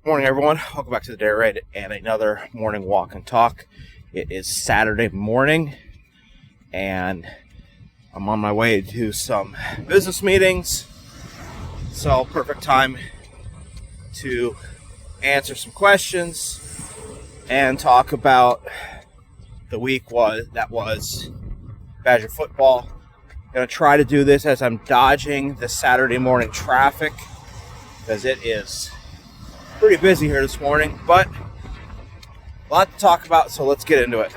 Morning, everyone. Welcome back to the Day Raid and another morning walk and talk. It is Saturday morning, and I'm on my way to some business meetings. So, perfect time to answer some questions and talk about the week that was Badger football. I'm going to try to do this as I'm dodging the Saturday morning traffic because it is pretty busy here this morning, but a lot to talk about, so let's get into it.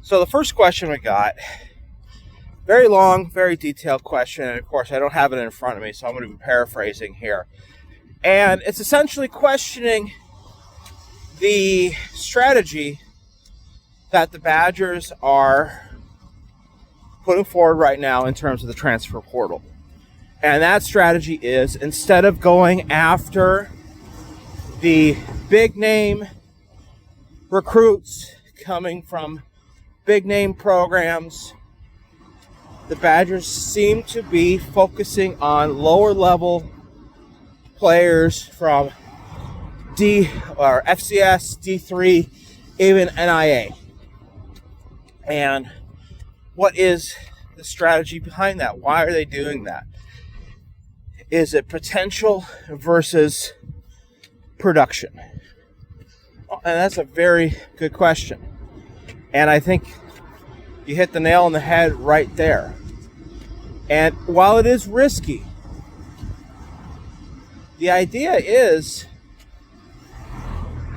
So the first question we got, very long, very detailed question, and of course I don't have it in front of me, so I'm going to be paraphrasing here. And it's essentially questioning the strategy that the Badgers are putting forward right now in terms of the transfer portal. And that strategy is, instead of going after the big name recruits coming from big name programs, the Badgers seem to be focusing on lower level players from D or FCS, D3, even NIA. And what is the strategy behind that? Why are they doing that? Is it potential versus production? And that's a very good question. And I think you hit the nail on the head right there. And while it is risky, the idea is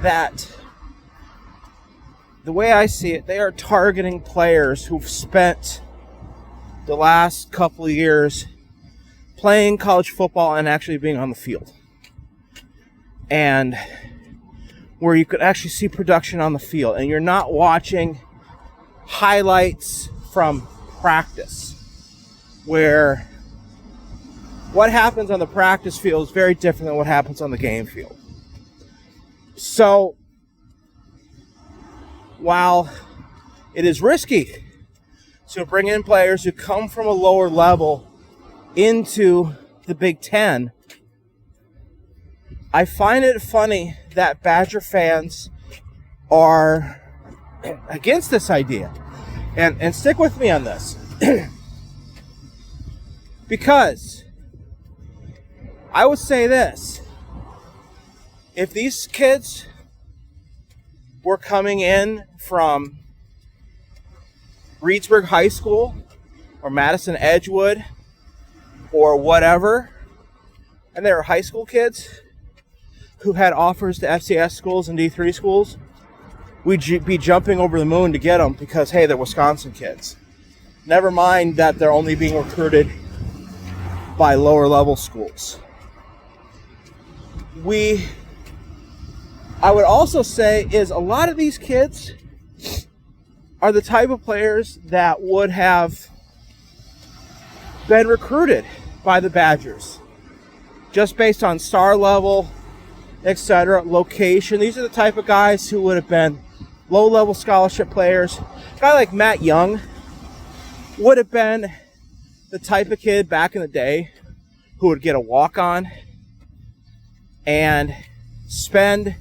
that the way I see it, they are targeting players who've spent the last couple of years playing college football and actually being on the field. And where you could actually see production on the field. And you're not watching highlights from practice, where what happens on the practice field is very different than what happens on the game field. So, while it is risky to bring in players who come from a lower level into the Big Ten, I find it funny that Badger fans are against this idea. And stick with me on this. Because I would say this. If these kids were coming in from Reedsburg High School or Madison Edgewood or whatever, and they were high school kids who had offers to FCS schools and D3 schools, we'd be jumping over the moon to get them because, hey, they're Wisconsin kids. Never mind that they're only being recruited by lower level schools. I would also say is a lot of these kids are the type of players that would have been recruited by the Badgers just based on star level, etc., location. These are the type of guys who would have been low-level scholarship players. A guy like Matt Young would have been the type of kid back in the day who would get a walk-on and spend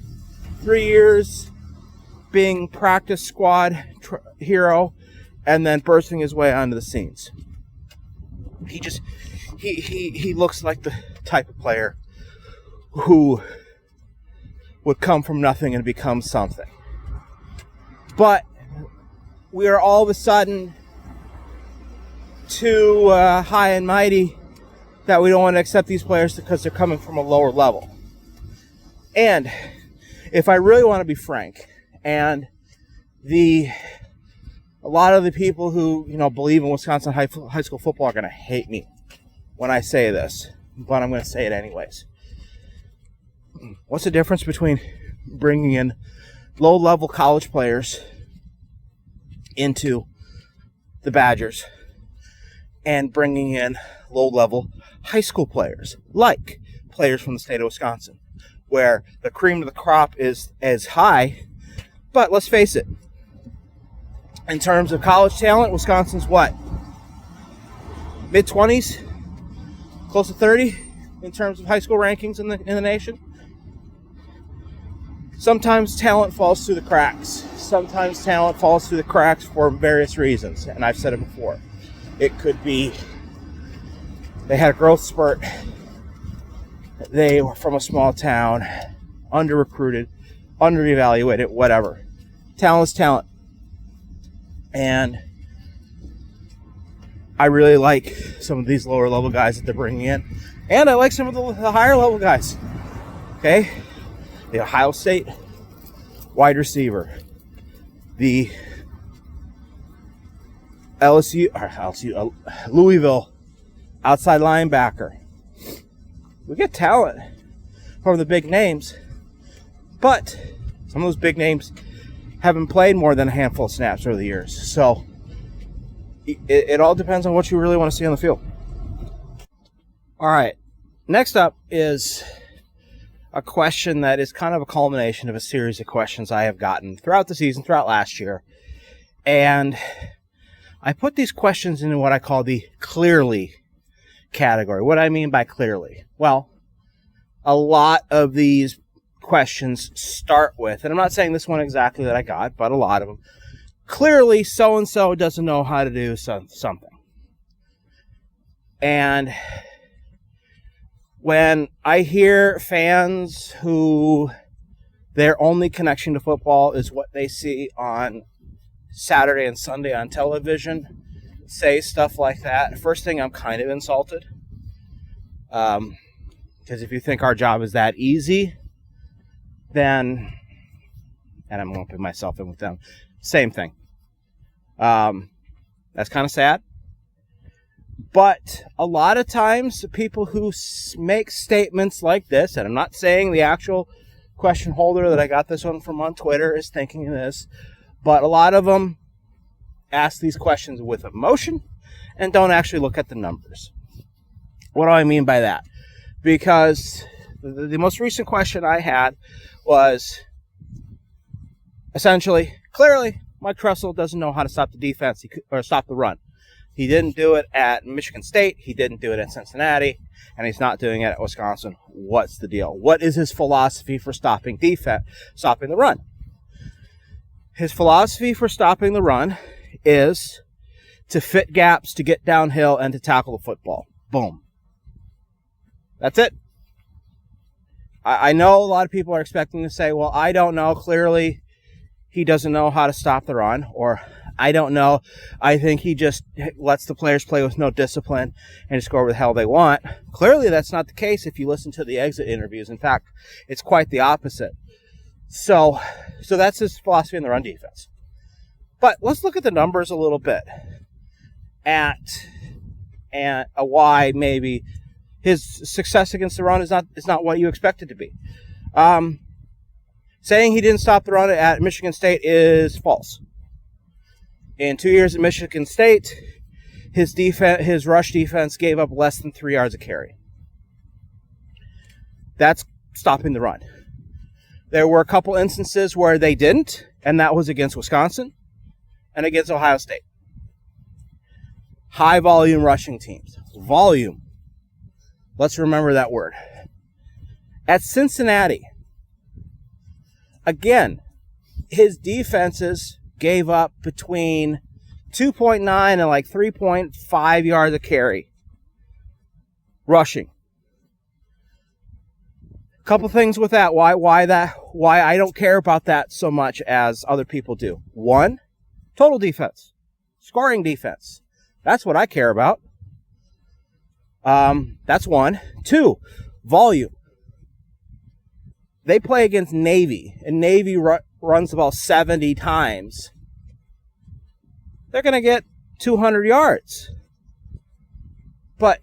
3 years being practice squad hero and then bursting his way onto the scenes. He looks like the type of player who would come from nothing and become something. But we are all of a sudden too high and mighty that we don't want to accept these players because they're coming from a lower level. And if I really want to be frank, and a lot of the people who believe in Wisconsin high school football are going to hate me when I say this, but I'm going to say it anyways. What's the difference between bringing in low-level college players into the Badgers and bringing in low-level high school players, like players from the state of Wisconsin, where the cream of the crop is as high? But let's face it, in terms of college talent, Wisconsin's what? Mid-20s? Close to 30 in terms of high school rankings in the nation? Sometimes talent falls through the cracks. Sometimes talent falls through the cracks for various reasons. And I've said it before. It could be they had a growth spurt. They were from a small town, under-recruited, under-evaluated, whatever. Talent is talent. And I really like some of these lower-level guys that they're bringing in. And I like some of the higher-level guys. Okay? The Ohio State wide receiver. The Louisville outside linebacker. We get talent from the big names, but some of those big names haven't played more than a handful of snaps over the years. So it all depends on what you really want to see on the field. All right. Next up is a question that is kind of a culmination of a series of questions I have gotten throughout the season, throughout last year. And I put these questions into what I call the clearly category. What do I mean by clearly? Well, a lot of these questions start with, and I'm not saying this one exactly that I got, but a lot of them, clearly so-and-so doesn't know how to do something. And when I hear fans who their only connection to football is what they see on Saturday and Sunday on television say stuff like that, first thing, I'm kind of insulted. Because if you think our job is that easy, then, and I'm lumping myself in with them, same thing. That's kind of sad. But a lot of times, people who make statements like this, and I'm not saying the actual question holder that I got this one from on Twitter is thinking this, but a lot of them ask these questions with emotion and don't actually look at the numbers. What do I mean by that? Because the most recent question I had was essentially, clearly, Mike Tressel doesn't know how to stop the defense or stop the run. He didn't do it at Michigan State. He didn't do it at Cincinnati. And he's not doing it at Wisconsin. What's the deal? What is his philosophy for stopping the run? His philosophy for stopping the run is to fit gaps, to get downhill, and to tackle the football. Boom. That's it. I know a lot of people are expecting to say, well, I don't know. Clearly, he doesn't know how to stop the run. Or, I don't know. I think he just lets the players play with no discipline and score what the hell they want. Clearly, that's not the case if you listen to the exit interviews. In fact, it's quite the opposite. So that's his philosophy in the run defense. But let's look at the numbers a little bit and why maybe his success against the run is not what you expect it to be. Saying he didn't stop the run at Michigan State is false. In 2 years at Michigan State, his rush defense gave up less than 3 yards a carry. That's stopping the run. There were a couple instances where they didn't, and that was against Wisconsin and against Ohio State. High volume rushing teams. Volume. Let's remember that word. At Cincinnati, again, his defenses gave up between 2.9 and like 3.5 yards a carry. Rushing. Couple things with that. Why I don't care about that so much as other people do. One, total defense. Scoring defense. That's what I care about. That's one. Two, volume. They play against Navy, and Navy runs about 70 times. They're going to get 200 yards. But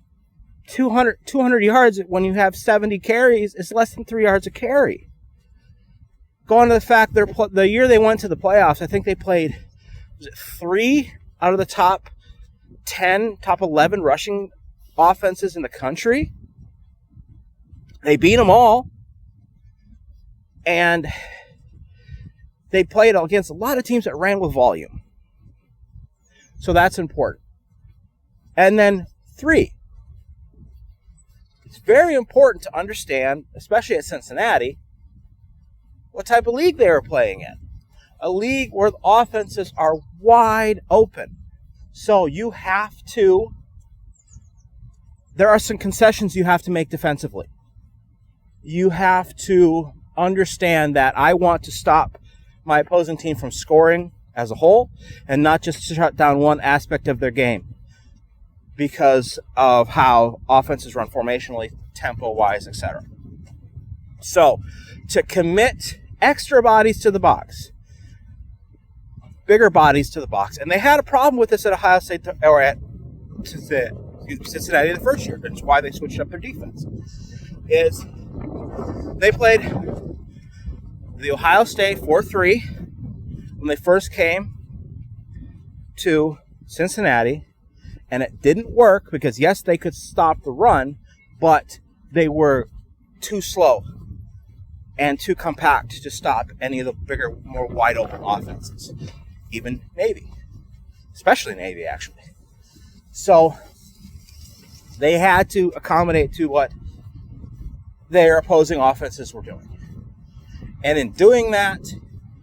200 yards when you have 70 carries is less than 3 yards a carry. Going to the fact the year they went to the playoffs, I think they played 3 out of the top 10, top 11 rushing offenses in the country. They beat them all. And they played against a lot of teams that ran with volume. So that's important. And then 3. It's very important to understand, especially at Cincinnati, what type of league they were playing in. A league where the offenses are wide open. So there are some concessions you have to make defensively. You have to understand that I want to stop my opposing team from scoring as a whole and not just shut down one aspect of their game because of how offenses run formationally, tempo-wise, etc. So, to commit extra bodies to the box, bigger bodies to the box, and they had a problem with this at Ohio State or at Cincinnati the first year. That's why they switched up their defense. Is they played the Ohio State 4-3 when they first came to Cincinnati, and it didn't work because, yes, they could stop the run, but they were too slow and too compact to stop any of the bigger, more wide-open offenses. Even Navy. Especially Navy, actually. So they had to accommodate to what their opposing offenses were doing. And in doing that,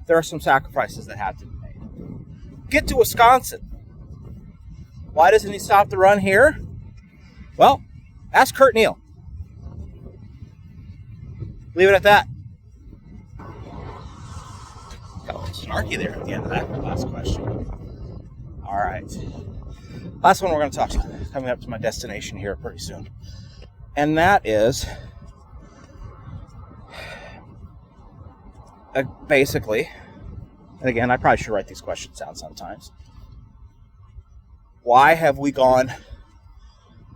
there are some sacrifices that have to be made. Get to Wisconsin. Why doesn't he stop the run here? Well, ask Kurt Neal. Leave it at that. Got a little snarky there at the end of that last question. All right. Last one we're going to talk to, coming up to my destination here pretty soon. And that is basically, and again, I probably should write these questions down sometimes. Why have we gone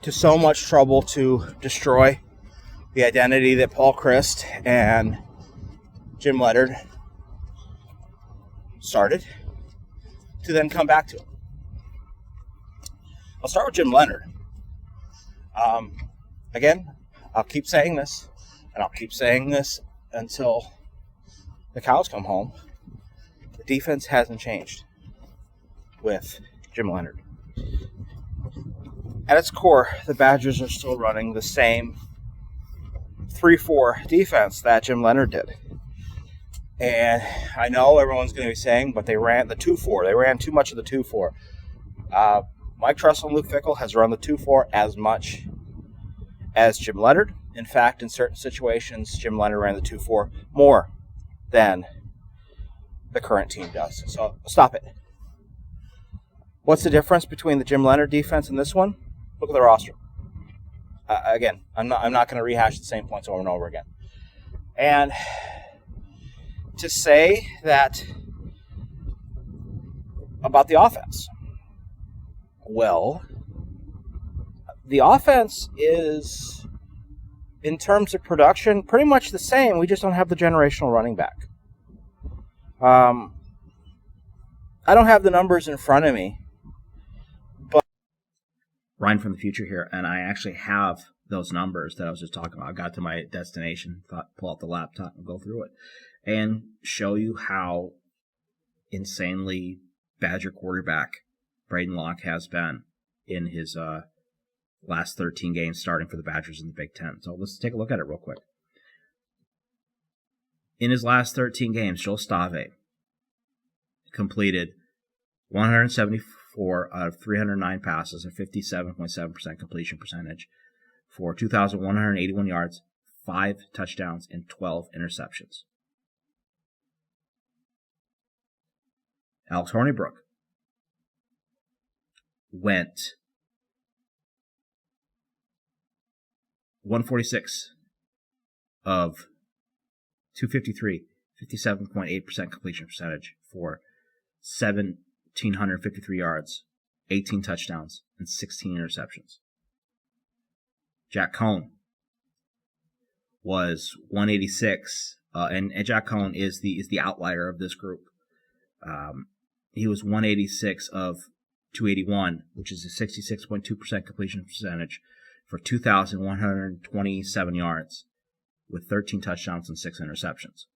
to so much trouble to destroy the identity that Paul Christ and Jim Leonard started to then come back to it? I'll start with Jim Leonard. Again, I'll keep saying this, and I'll keep saying this until the cows come home. The defense hasn't changed with Jim Leonard. At its core, the Badgers are still running the same 3-4 defense that Jim Leonard did. And I know everyone's going to be saying, but they ran the 2-4. They ran too much of the 2-4. Mike Tressel and Luke Fickell has run the 2-4 as much as Jim Leonard. In fact, in certain situations, Jim Leonard ran the 2-4 more than the current team does. So stop it. What's the difference between the Jim Leonard defense and this one? Look at the roster. Again, I'm not going to rehash the same points over and over again. And to say that about the offense, well, the offense is, in terms of production, pretty much the same. We just don't have the generational running back. I don't have the numbers in front of me. Ryan from the future here, and I actually have those numbers that I was just talking about. I got to my destination, thought pull out the laptop and go through it, and show you how insanely Badger quarterback Braden Locke has been in his last 13 games starting for the Badgers in the Big Ten. So let's take a look at it real quick. In his last 13 games, Joel Stave completed 174 out of 309 passes, a 57.7% completion percentage for 2,181 yards, 5 touchdowns, and 12 interceptions. Alex Hornibrook went 146 of 253, 57.8% completion percentage for 1,753 yards, 18 touchdowns, and 16 interceptions. Jack Cohn was 186, and Jack Cohn is the outlier of this group. He was 186 of 281, which is a 66.2% completion percentage for 2,127 yards with 13 touchdowns and 6 interceptions.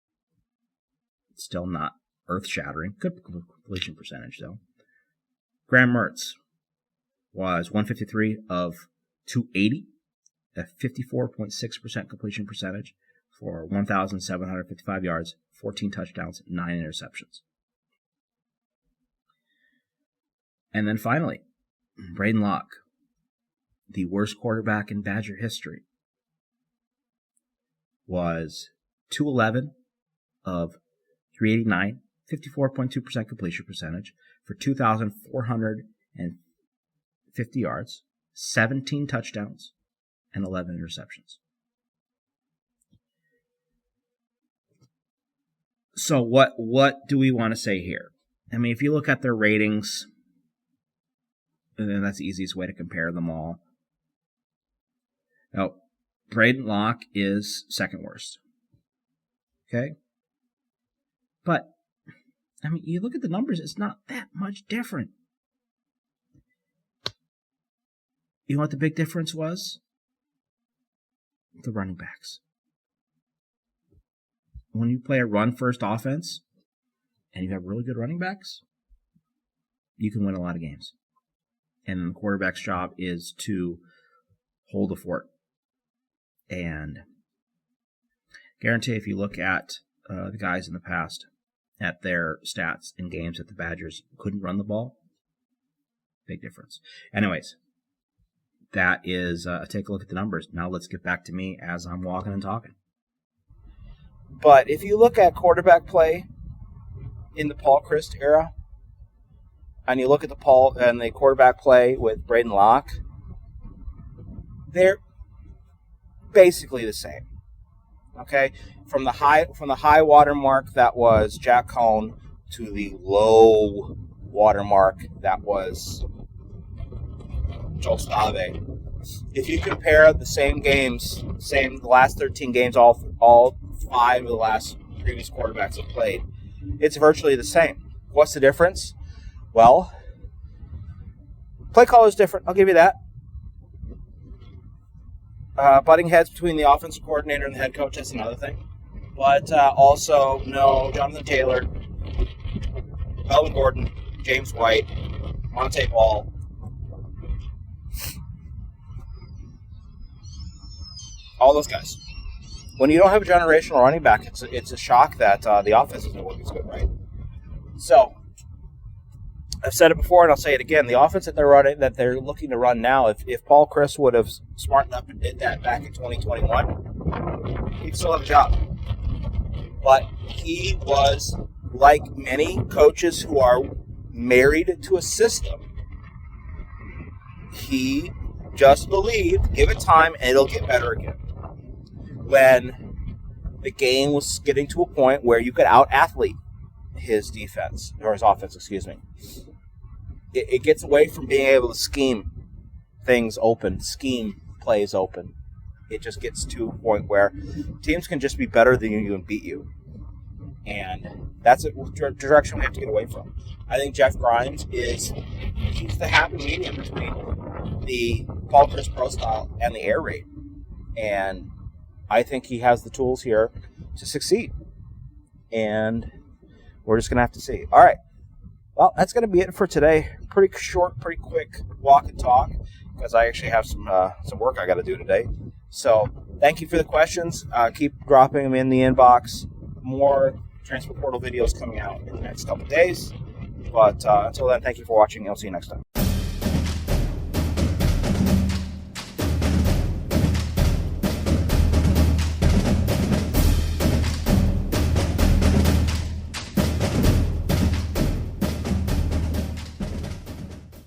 It's still not earth-shattering. Good completion percentage, though. Graham Mertz was 153 of 280, a 54.6% completion percentage for 1,755 yards, 14 touchdowns, 9 interceptions. And then finally, Braden Locke, the worst quarterback in Badger history, was 211 of 389, 54.2% completion percentage for 2,450 yards, 17 touchdowns, and 11 interceptions. So what do we want to say here? I mean, if you look at their ratings, then that's the easiest way to compare them all. Now, Braden Locke is second worst. Okay? But, I mean, you look at the numbers, it's not that much different. You know what the big difference was? The running backs. When you play a run-first offense, and you have really good running backs, you can win a lot of games. And the quarterback's job is to hold the fort. And guarantee if you look at the guys in the past, at their stats in games that the Badgers couldn't run the ball, big difference. Anyways, that is, take a look at the numbers. Now let's get back to me as I'm walking and talking. But if you look at quarterback play in the Paul Chryst era, and you look at the quarterback play with Braden Locke, they're basically the same. Okay, from the high water mark that was Jack Cohn to the low water mark that was Joel Stave. If you compare the same games, the last 13 games, all 5 of the last previous quarterbacks have played, it's virtually the same. What's the difference? Well, play caller is different. I'll give you that. Butting heads between the offensive coordinator and the head coach, that's another thing. But also, no, Jonathan Taylor, Melvin Gordon, James White, Monte Ball. All those guys. When you don't have a generational running back, it's a shock that the offense isn't working as good, right? So, I've said it before and I'll say it again. The offense that they're looking to run now, if Paul Chryst would have smartened up and did that back in 2021, he'd still have a job. But he was, like many coaches who are married to a system, he just believed, give it time and it'll get better again. When the game was getting to a point where you could out-athlete his defense, or his offense, excuse me. It gets away from being able to scheme things open, scheme plays open. It just gets to a point where teams can just be better than you and beat you. And that's a direction we have to get away from. I think Jeff Grimes he's the happy medium between the Paul Chryst Pro style and the air raid. And I think he has the tools here to succeed. And we're just going to have to see. All right. Well, that's going to be it for today. Pretty short, pretty quick walk and talk, because I actually have some work I got to do today. So thank you for the questions. Keep dropping them in the inbox. More transfer portal videos coming out in the next couple of days. But until then, thank you for watching. I'll see you next time.